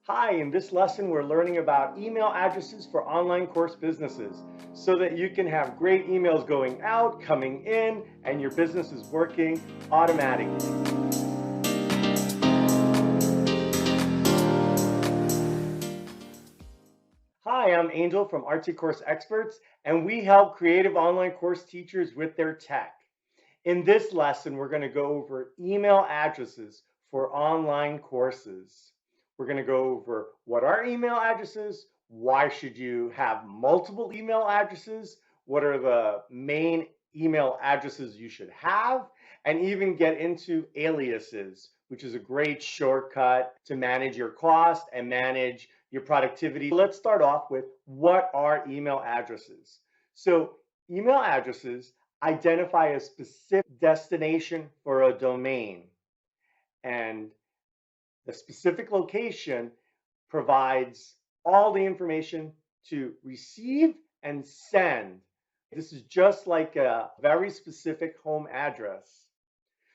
Hi, in this lesson, we're learning about email addresses for online course businesses so that you can have great emails going out, coming in, and your business is working automatically. Hi, I'm Angel from Artsy Course Experts, and we help creative online course teachers with their tech. In this lesson, we're going to go over email addresses for online courses. We're going to go over what are email addresses, why should you have multiple email addresses, what are the main email addresses you should have, and even get into aliases, which is a great shortcut to manage your cost and manage your productivity. Let's start off with what are email addresses. So email addresses identify a specific destination for a domain, and the specific location provides all the information to receive and send. This is just like a very specific home address.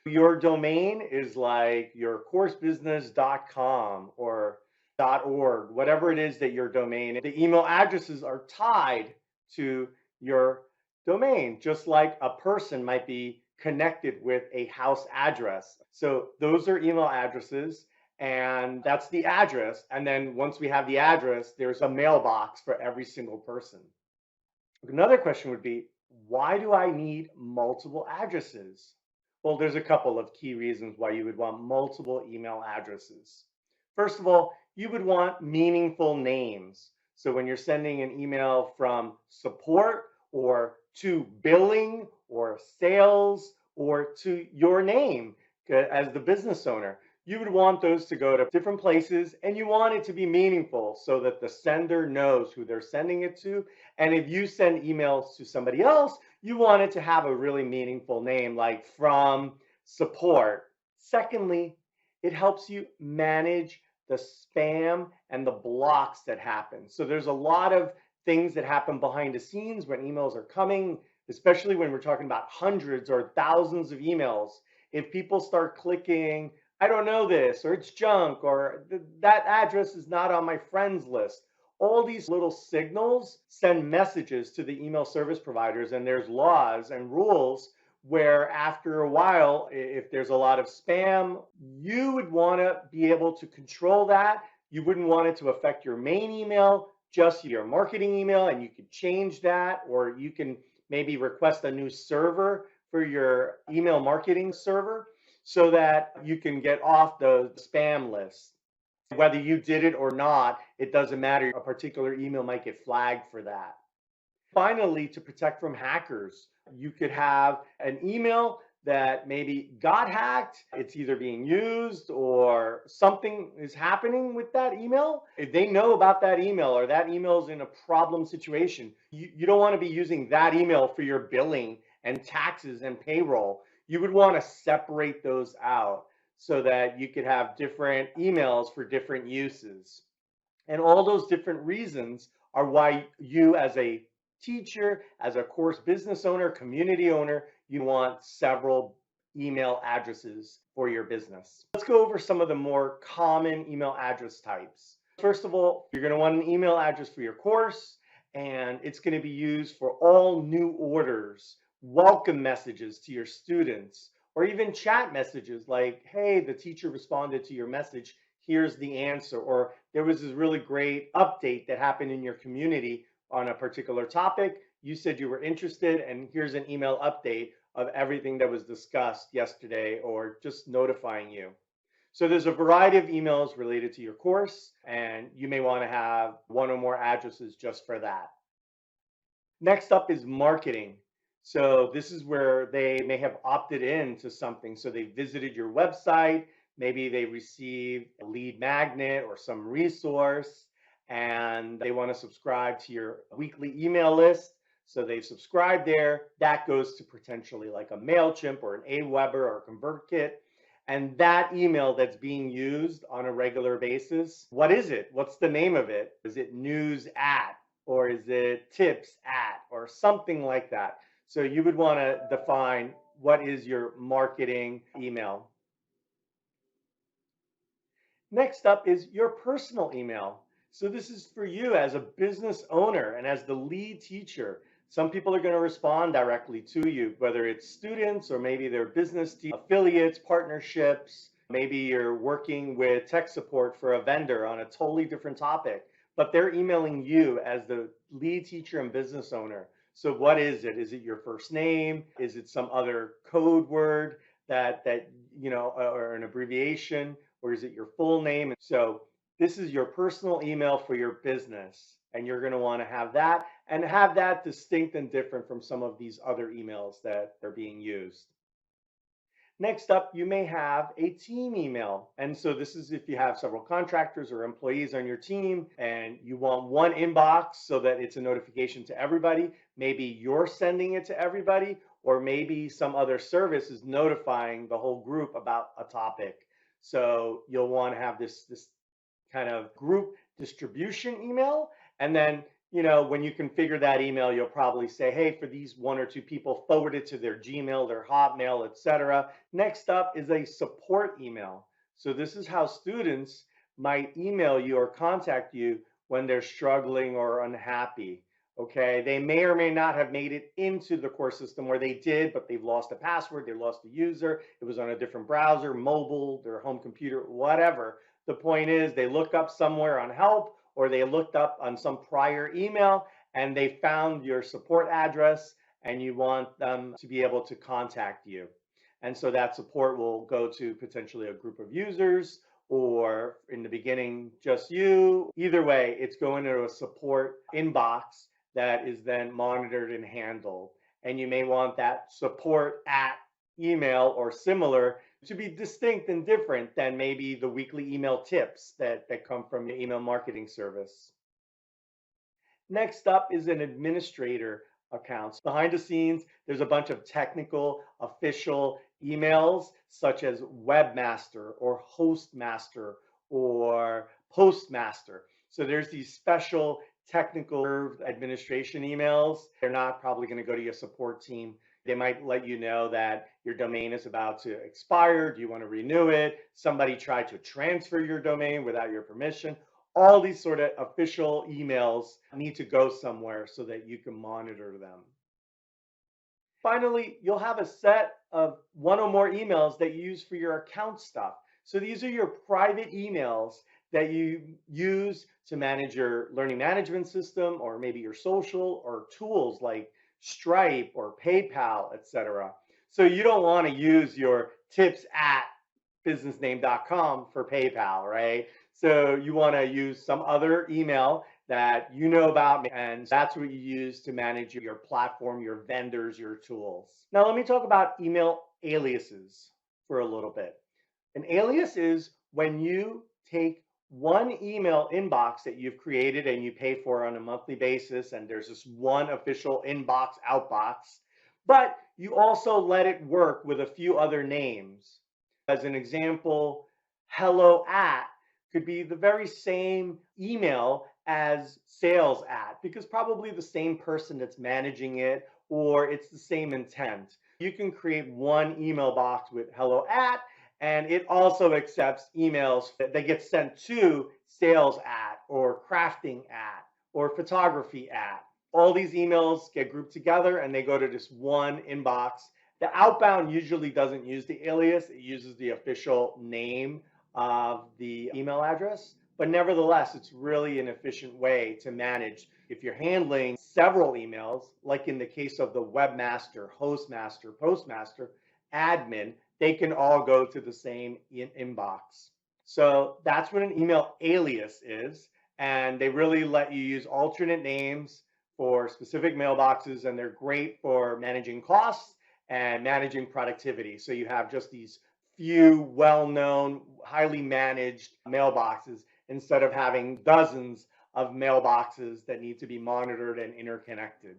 Your domain is like your coursebusiness.com or .org, whatever it is that your domain. The email addresses are tied to your domain, just like a person might be connected with a house address. So those are email addresses, and that's the address. And then once we have the address, there's a mailbox for every single person. Another question would be, why do I need multiple addresses? Well, there's a couple of key reasons why you would want multiple email addresses. First of all, you would want meaningful names. So when you're sending an email from support or to billing or sales or to your name as the business owner, you would want those to go to different places, and you want it to be meaningful so that the sender knows who they're sending it to. And if you send emails to somebody else, you want it to have a really meaningful name, like from support. Secondly, it helps you manage the spam and the blocks that happen. So there's a lot of things that happen behind the scenes when emails are coming, especially when we're talking about hundreds or thousands of emails. If people start clicking, I don't know this, or it's junk, or that address is not on my friends list, all these little signals send messages to the email service providers, and there's laws and rules where after a while, if there's a lot of spam, you would want to be able to control that. You wouldn't want it to affect your main email, just your marketing email, and you could change that, or you can maybe request a new server for your email marketing server so that you can get off the spam list. Whether you did it or not, it doesn't matter. A particular email might get flagged for that. Finally, to protect from hackers, you could have an email that maybe got hacked. It's either being used or something is happening with that email. If they know about that email or that email is in a problem situation, you don't want to be using that email for your billing and taxes and payroll. You would want to separate those out so that you could have different emails for different uses. And all those different reasons are why you, as a teacher, as a course business owner, community owner, you want several email addresses for your business. Let's go over some of the more common email address types. First of all, you're going to want an email address for your course, and it's going to be used for all new orders, welcome messages to your students, or even chat messages like, hey, the teacher responded to your message, here's the answer, or there was this really great update that happened in your community on a particular topic. You said you were interested, and here's an email update of everything that was discussed yesterday, or just notifying you. So there's a variety of emails related to your course, and you may want to have one or more addresses just for that. Next up is marketing. So this is where they may have opted in to something. So they visited your website, maybe they received a lead magnet or some resource, and they want to subscribe to your weekly email list. So they've subscribed there. That goes to potentially like a MailChimp or an Aweber or a ConvertKit. And that email that's being used on a regular basis, what is it? What's the name of it? Is it news at, or is it tips at, or something like that? So you would want to define what is your marketing email. Next up is your personal email. So this is for you as a business owner and as the lead teacher. Some people are going to respond directly to you, whether it's students or maybe they're business affiliates, partnerships. Maybe you're working with tech support for a vendor on a totally different topic, but they're emailing you as the lead teacher and business owner. So what is it? Is it your first name? Is it some other code word that or an abbreviation? Or is it your full name? So this is your personal email for your business, and you're going to want to have that and have that distinct and different from some of these other emails that are being used. Next up, you may have a team email. And so this is if you have several contractors or employees on your team and you want one inbox so that it's a notification to everybody. Maybe you're sending it to everybody, or maybe some other service is notifying the whole group about a topic. So you'll want to have this kind of group distribution email. And then, when you configure that email, you'll probably say, hey, for these one or two people, forward it to their Gmail, their Hotmail, etc. Next up is a support email. So this is how students might email you or contact you when they're struggling or unhappy. Okay, they may or may not have made it into the course system, where they did, but they've lost a password, they lost a user, it was on a different browser, mobile, their home computer, whatever. The point is they look up somewhere on help, or they looked up on some prior email and they found your support address and you want them to be able to contact you. And so that support will go to potentially a group of users, or in the beginning, just you. Either way, it's going to a support inbox that is then monitored and handled. And you may want that support at email or similar to be distinct and different than maybe the weekly email tips that come from the email marketing service. Next up is an administrator account. Behind the scenes, there's a bunch of technical official emails such as webmaster or hostmaster or postmaster. So there's these special technical administration emails. They're not probably going to go to your support team. They might let you know that your domain is about to expire. Do you want to renew it? Somebody tried to transfer your domain without your permission. All these sort of official emails need to go somewhere so that you can monitor them. Finally, you'll have a set of one or more emails that you use for your account stuff. So these are your private emails that you use to manage your learning management system, or maybe your social, or tools like Stripe or PayPal, etc. So you don't want to use your tips@businessname.com for PayPal, right? So you want to use some other email that you know about, and that's what you use to manage your platform, your vendors, your tools. Now let me talk about email aliases for a little bit. An alias is when you take one email inbox that you've created and you pay for on a monthly basis, and there's this one official inbox outbox, but you also let it work with a few other names. As an example, hello at could be the very same email as sales at, because probably the same person that's managing it, or it's the same intent. You can create one email box with hello at, and it also accepts emails that get sent to sales at, or crafting at, or photography at. All these emails get grouped together and they go to this one inbox. The outbound usually doesn't use the alias, it uses the official name of the email address. But nevertheless, it's really an efficient way to manage. If you're handling several emails, like in the case of the webmaster, hostmaster, postmaster, admin, they can all go to the same inbox. So that's what an email alias is. And they really let you use alternate names for specific mailboxes, and they're great for managing costs and managing productivity. So you have just these few well-known, highly managed mailboxes instead of having dozens of mailboxes that need to be monitored and interconnected.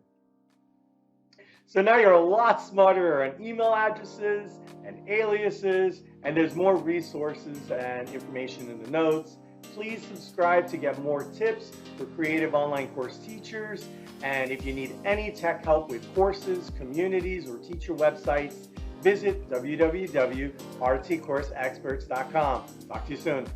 So now you're a lot smarter on email addresses and aliases, and there's more resources and information in the notes. Please subscribe to get more tips for creative online course teachers. And if you need any tech help with courses, communities, or teacher websites, visit www.artsycourseexperts.com. Talk to you soon.